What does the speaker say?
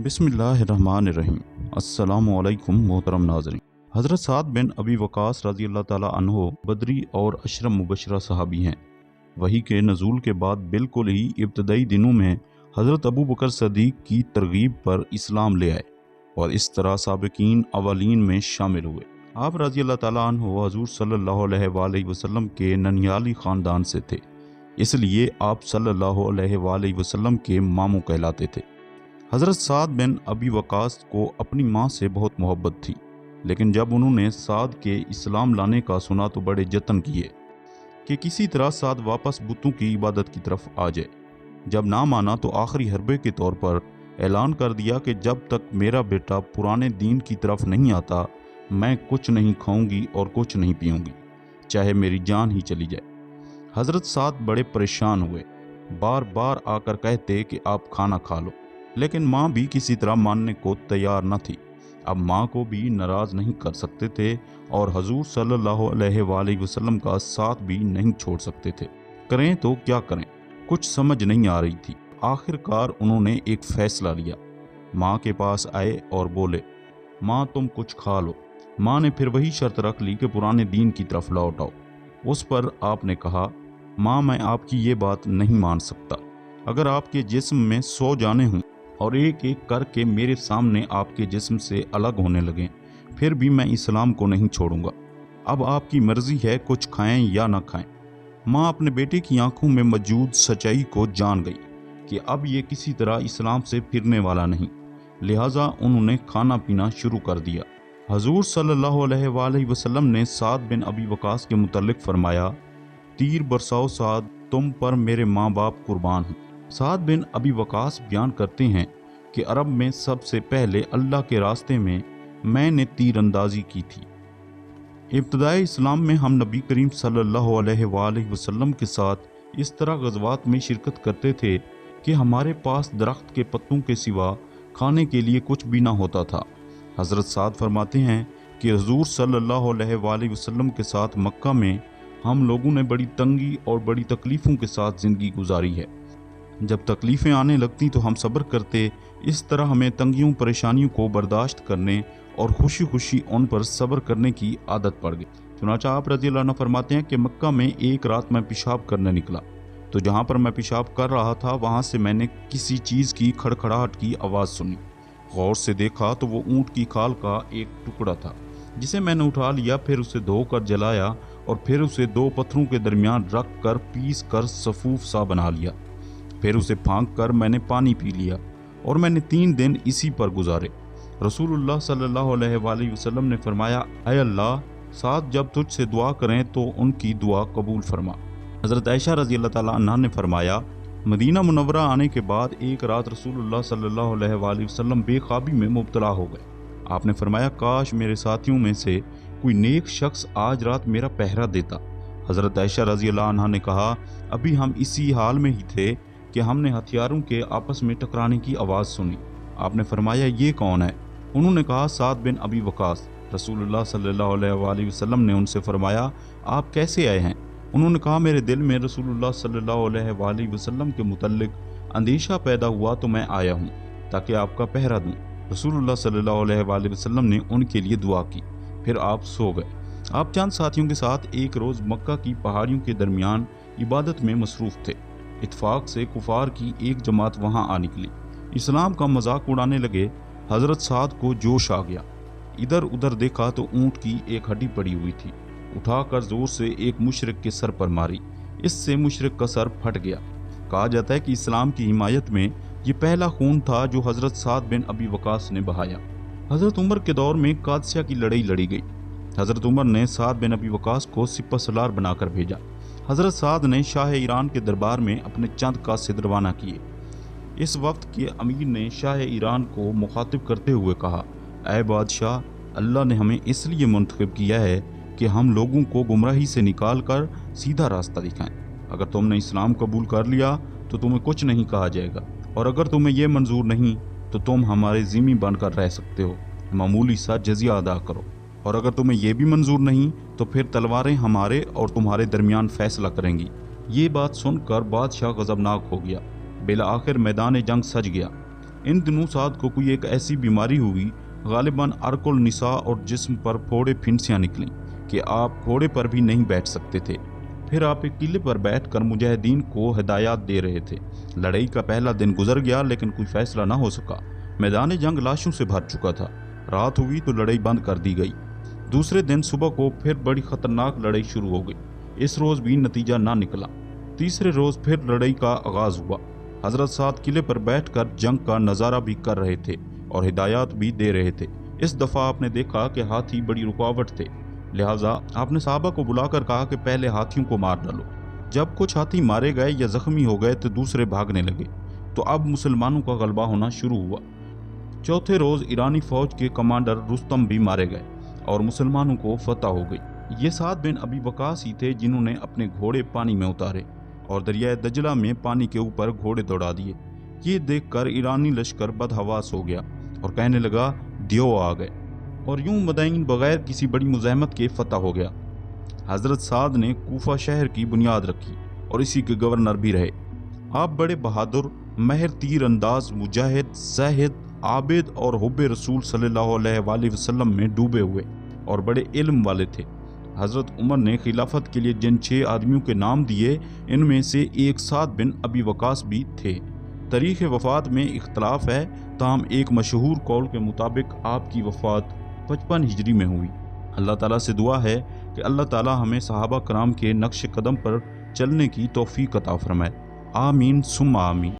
बिस्मिल्लाहिर्रहमानिर्रहीम। अस्सलामुअलैकुम मोहतरम नाज़रीन। हज़रत साद बिन अबी वक़ास रज़ी अल्लाह ताला अन्हो बदरी और अशरम मुबशरा सहाबी हैं। वही के नज़ूल के बाद बिल्कुल ही इब्तदाई दिनों में हज़रत अबू बकर सदीक़ की तरगीब पर इस्लाम ले आए और इस तरह साबिकीन अवलीन में शामिल हुए। आप रज़ी अल्लाह ताला अन्हो हज़ूर सल्लल्लाहु अलैहि वसल्लम के ननियाली ख़ानदान से थे, इसलिए आप सल्लल्लाहु अलैहि वसल्लम के मामू कहलाते थे। हज़रत साद बिन अबी वक़ास को अपनी माँ से बहुत मोहब्बत थी, लेकिन जब उन्होंने साद के इस्लाम लाने का सुना तो बड़े जतन किए कि किसी तरह साद वापस बुतों की इबादत की तरफ आ जाए। जब ना माना तो आखिरी हरबे के तौर पर ऐलान कर दिया कि जब तक मेरा बेटा पुराने दीन की तरफ नहीं आता मैं कुछ नहीं खाऊंगी और कुछ नहीं पीऊंगी, चाहे मेरी जान ही चली जाए। हज़रत साद बड़े परेशान हुए, बार बार आकर कहते कि आप खाना खा लो, लेकिन माँ भी किसी तरह मानने को तैयार न थी। अब माँ को भी नाराज़ नहीं कर सकते थे और हजूर सल्लल्लाहु अलैहि वसल्लम का साथ भी नहीं छोड़ सकते थे। करें तो क्या करें, कुछ समझ नहीं आ रही थी। आखिरकार उन्होंने एक फ़ैसला लिया। माँ के पास आए और बोले, माँ तुम कुछ खा लो। माँ ने फिर वही शर्त रख ली कि पुराने दीन की तरफ लौट आओ। उस पर आपने कहा, माँ मैं आपकी ये बात नहीं मान सकता। अगर आपके जिस्म में 100 जाने हों और एक एक करके मेरे सामने आपके जिस्म से अलग होने लगें, फिर भी मैं इस्लाम को नहीं छोड़ूंगा। अब आपकी मर्ज़ी है, कुछ खाएं या ना खाएं। माँ अपने बेटे की आंखों में मौजूद सच्चाई को जान गई कि अब ये किसी तरह इस्लाम से फिरने वाला नहीं, लिहाजा उन्होंने खाना पीना शुरू कर दिया। हजूर सल्लल्लाहु अलैहि वसल्लम ने साद बिन अबी वक़ास के मुतल्लिक फरमाया, तीर बरसाओ साद, तुम पर मेरे माँ बाप कुर्बान हैं। साद बिन अबी वक़ास बयान करते हैं कि अरब में सबसे पहले अल्लाह के रास्ते में मैंने तीर अंदाजी की थी। इब्तदाई इस्लाम में हम नबी करीम सल्लल्लाहु अलैहि वसल्लम के साथ इस तरह गज़वात में शिरकत करते थे कि हमारे पास दरख्त के पत्तों के सिवा खाने के लिए कुछ भी ना होता था। हज़रत साद फरमाते हैं कि हुज़ूर सल्लल्लाहु अलैहि वसल्लम के साथ मक्का में हम लोगों ने बड़ी तंगी और बड़ी तकलीफ़ों के साथ ज़िंदगी गुजारी है। जब तकलीफ़ें आने लगती तो हम सब्र करते, इस तरह हमें तंगियों परेशानियों को बर्दाश्त करने और खुशी खुशी उन पर सब्र करने की आदत पड़ गई। चुनांचे आप रज़ी अल्लाह अन्हु फरमाते हैं कि मक्का में एक रात मैं पेशाब करने निकला, तो जहाँ पर मैं पेशाब कर रहा था वहाँ से मैंने किसी चीज़ की खड़खड़ाहट की आवाज़ सुनी। गौर से देखा तो वो ऊँट की खाल का एक टुकड़ा था, जिसे मैंने उठा लिया, फिर उसे धोकर जलाया और फिर उसे 2 पत्थरों के दरमियान रख कर पीस कर सफूफ सा बना लिया। फिर उसे फांक कर मैंने पानी पी लिया और मैंने 3 दिन इसी पर गुजारे। रसूलुल्लाह सल्लल्लाहु अलैहि वसल्लम ने फरमाया, ऐ अल्लाह, साथ जब तुझसे दुआ करें तो उनकी दुआ कबूल फरमा। हज़रत आयशा रज़ी अल्लाह ताला अन्हा ने फरमाया, मदीना मुनव्वरा आने के बाद एक रात रसूलुल्लाह सल्लल्लाहु अलैहि वसल्लम बेख्वाबी में मुब्तला हो गए। आपने फरमाया, काश मेरे साथियों में से कोई नेक शख्स आज रात मेरा पहरा देता। हज़रत आयशा रज़ी अल्लाह अन्हा ने कहा, अभी हम इसी हाल में ही थे कि हमने हथियारों के आपस में टकराने की आवाज़ सुनी। आपने फरमाया, ये कौन है? उन्होंने कहा, साद बिन अबी वक़ास। रसूलुल्लाह सल्लल्लाहु अलैहि वसल्लम ने उनसे फरमाया, आप कैसे आए हैं? उन्होंने कहा, मेरे दिल में रसूलुल्लाह सल्लल्लाहु अलैहि वसल्लम के मुतल्लिक अंदेशा पैदा हुआ तो मैं आया हूँ ताकि आपका पहरा दूँ। रसूलुल्लाह सल्लल्लाहु अलैहि वसल्लम ने उनके लिए दुआ की, फिर आप सो गए। आप चंद साथियों के साथ एक रोज़ मक्का की पहाड़ियों के दरमियान इबादत में मसरूफ़ थे। इत्फाक से कुफार की एक जमात वहाँ आ निकली, इस्लाम का मजाक उड़ाने लगे। हज़रत साद को जोश आ गया, इधर उधर देखा तो ऊँट की एक हड्डी पड़ी हुई थी, उठाकर ज़ोर से एक मुशरिक के सर पर मारी। इससे मुशरिक का सर फट गया। कहा जाता है कि इस्लाम की हिमायत में ये पहला खून था जो हज़रत साद बिन अबी वक़ास ने बहाया। हज़रत उमर के दौर में कादसिया की लड़ाई लड़ी गई। हज़रत उमर ने साद बिन अबी वक़ास को सिपह सलार बनाकर भेजा। हज़रत साद ने शाह ईरान के दरबार में अपने चंद कासिद रवाना किए। इस वक्त के अमीर ने शाह ईरान को मुखातिब करते हुए कहा, ऐ बादशाह, अल्लाह ने हमें इसलिए मुंतखब किया है कि हम लोगों को गुमराही से निकाल कर सीधा रास्ता दिखाएं। अगर तुमने इस्लाम कबूल कर लिया तो तुम्हें कुछ नहीं कहा जाएगा, और अगर तुम्हें यह मंजूर नहीं तो तुम हमारे ज़िम्मी बनकर रह सकते हो, मामूली सा जजिया अदा करो, और अगर तुम्हें यह भी मंजूर नहीं तो फिर तलवारें हमारे और तुम्हारे दरमियान फैसला करेंगी। ये बात सुनकर बादशाह गज़बनाक हो गया। बिला आखिर मैदान जंग सज गया। ان دنوں سعد کو کوئی ایک ایسی بیماری ہوئی، غالباً عرق النساء، اور جسم پر پھوڑے پھنسیاں نکلیں کہ آپ گھوڑے پر بھی نہیں بیٹھ سکتے تھے۔ پھر آپ ایک قلعے پر بیٹھ کر مجاہدین کو ہدایات دے رہے تھے۔ لڑائی کا پہلا دن گزر گیا لیکن کوئی فیصلہ نہ ہو سکا۔ میدان جنگ لاشوں سے بھر چکا تھا۔ رات ہوئی تو لڑائی بند کر دی گئی۔ دوسرے دن صبح کو پھر بڑی خطرناک لڑائی شروع ہو گئی۔ اس روز بھی نتیجہ نہ نکلا۔ تیسرے روز پھر لڑائی کا آغاز ہوا۔ حضرت سعد قلعے پر بیٹھ کر جنگ کا نظارہ بھی کر رہے تھے اور ہدایات بھی دے رہے تھے۔ اس دفعہ آپ نے دیکھا کہ ہاتھی بڑی رکاوٹ تھے، لہٰذا آپ نے صحابہ کو بلا کر کہا کہ پہلے ہاتھیوں کو مار ڈالو۔ جب کچھ ہاتھی مارے گئے یا زخمی ہو گئے تو دوسرے بھاگنے لگے، تو اب مسلمانوں کا غلبہ ہونا شروع ہوا۔ چوتھے روز ایرانی فوج کے کمانڈر رستم بھی مارے گئے اور مسلمانوں کو فتح ہو گئی۔ یہ سعد بن ابی وقاص ہی تھے جنہوں نے اپنے گھوڑے پانی میں اتارے اور دریائے دجلہ میں پانی کے اوپر گھوڑے دوڑا دیے۔ یہ دیکھ کر ایرانی لشکر بدحواس ہو گیا اور کہنے لگا دیو آ گئے، اور یوں مدائن بغیر کسی بڑی مزاحمت کے فتح ہو گیا۔ حضرت سعد نے کوفہ شہر کی بنیاد رکھی اور اسی کے گورنر بھی رہے۔ آپ بڑے بہادر، ماہر تیر انداز، مجاہد، زاہد، عابد اور حب رسول صلی اللہ علیہ وآلہ وسلم میں ڈوبے ہوئے اور بڑے علم والے تھے۔ حضرت عمر نے خلافت کے لیے جن 6 آدمیوں کے نام دیے، ان میں سے ایک سعد بن ابی وقاص بھی تھے۔ تاریخ وفات میں اختلاف ہے، تاہم ایک مشہور قول کے مطابق آپ کی وفات 55 ہجری میں ہوئی۔ اللہ تعالیٰ سے دعا ہے کہ اللہ تعالیٰ ہمیں صحابہ کرام کے نقش قدم پر چلنے کی توفیق عطا فرمائے۔ آمین ثم آمین۔